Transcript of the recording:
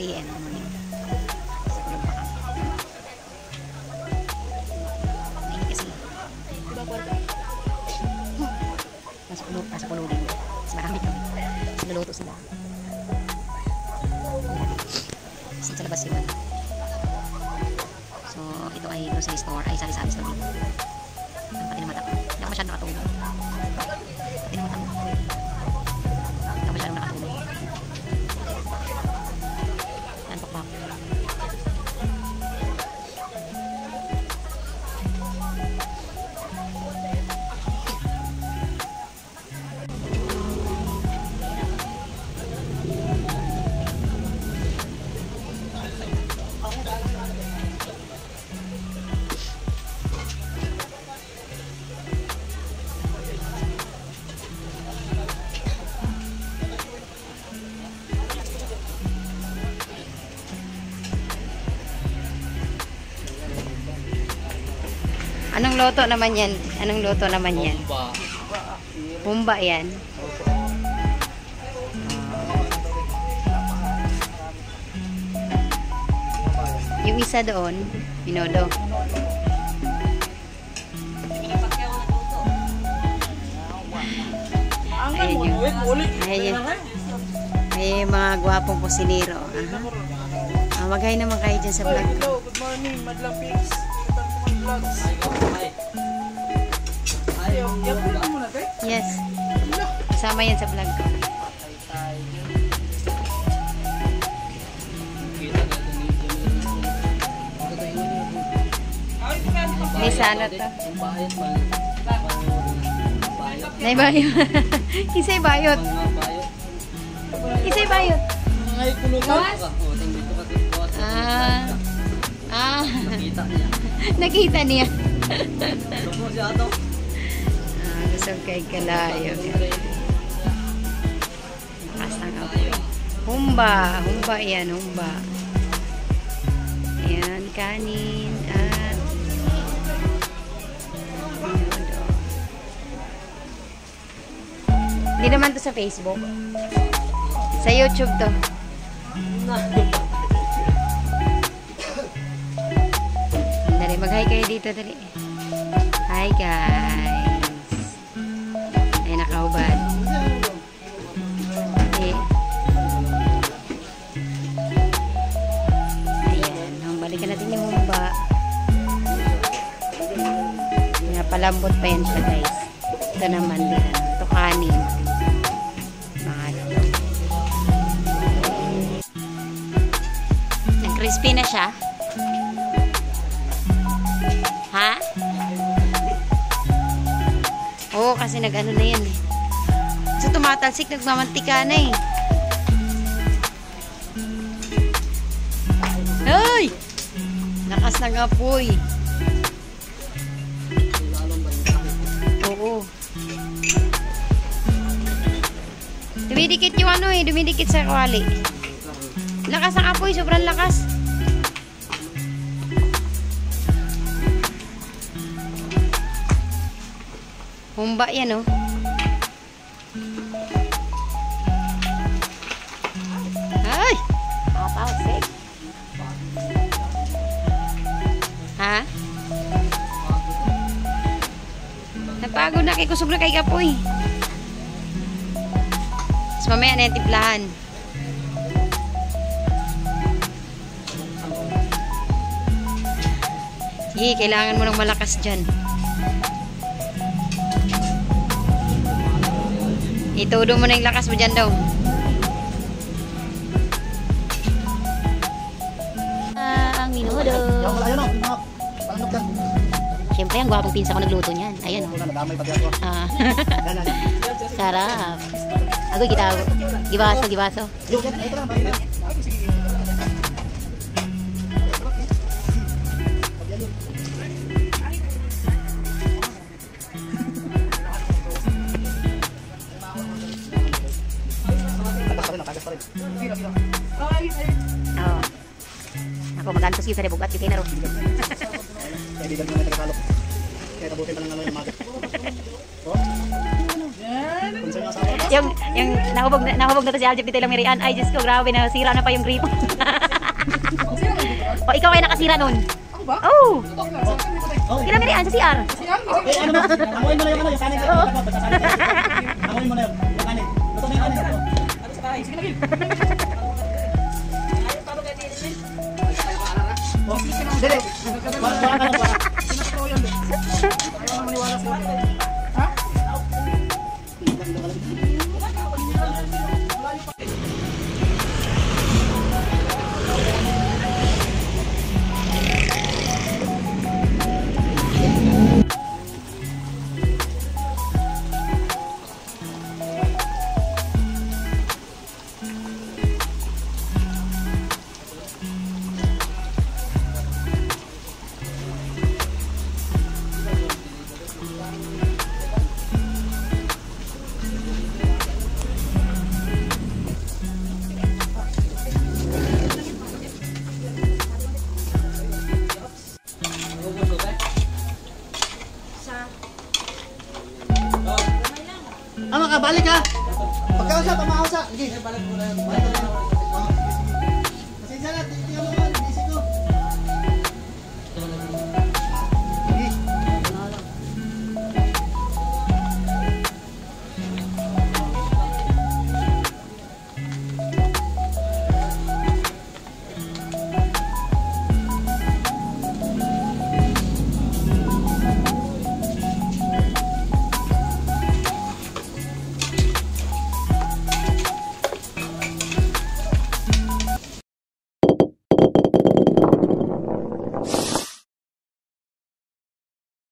a.m. morning. Mainit kasi. Nasa puno din. Mas marami kami. Sinuluto sila. Kasi sa labas yun. So, ito ay grocery store. Ay, sari-sari store dito. Pati ng mata ko. Hindi ako masyadong nakatulog. Pati ng mata ko. Hindi ako masyadong nakatulog. Yan, pokpok. Anong loto naman yan? Anong loto naman yan? Humba yan. Yung isa doon, Minodo. Ayan yung, ay mga gwapong kusinero. Mag-hi naman kayo dyan sa vlog ko. Good morning, Madlang Pigs. Yes. Kasama yan sa vlog ko. May sana to. May bayot. Isa'y bayot. Isa'y bayot. Nakita niya. Gusto kay kalayo. Lakas ng apoy. Humba. Humba yan. Humba. Ayan. Kanin. At hindi naman to sa Facebook. Sa YouTube to. Dali, mag-hi kayo dito, dali. Hi guys. Ay, nakaubad. Okay. Ayan, balikan natin yung humba. Napalambot pa yan siya, guys. Ito naman din. Ito kanin. Crispy na siya. Ha? Oo, kasi nag-ano na yan eh. So, tumatalsik, nagmamantika na eh. Ay! Lakas ng apoy. Oo. Dumidikit yung ano eh, dumidikit sa kawali. Lakas ng apoy, sobrang lakas. Humba yan, oh. Ay! Nakapawsik. Ha? Napagod na kay kusog na kay kapoy. Tapos mamaya na yung timplahan. Sige, kailangan mo ng malakas dyan. Itudo mo na yung lakas mo dyan daw. Ang Minodo. Siyempre, ang gwapong pinsa ko nagluto niyan. Ayan, oh. Sarap. Agoy, kita. Gibaso, gibaso. Oh. Ako magantos yun sa rebugat yung kinaro. Kaya di mo na tagalog. Kaya tabutin pa lang naman yung magat. yung nahubog na to si Aljib dito lang Mirian. Ay, Diyos ko, grabe, nasira na pa yung gripo. O, ikaw ay nakasira nun. Ako ba? Oh! Tutok lang. Saan kami patay? Sige lang Mirian, sa CR. Siya? Eh, ano ba? Anguin mo na yung ano, yung kanin. Oo. Anguin mo na yung kanin. Luto na yung kanin. Ano sa tayo? Sige na, Gil. Oh, dali. Wala ka lang para. Sinatro yan. Ayaw na maniwala sa akin. Ha? Ah, makabalik ka. Pagkausap, pamahusap. Sige. Balik mo na. Pasensya na, tingnan mo.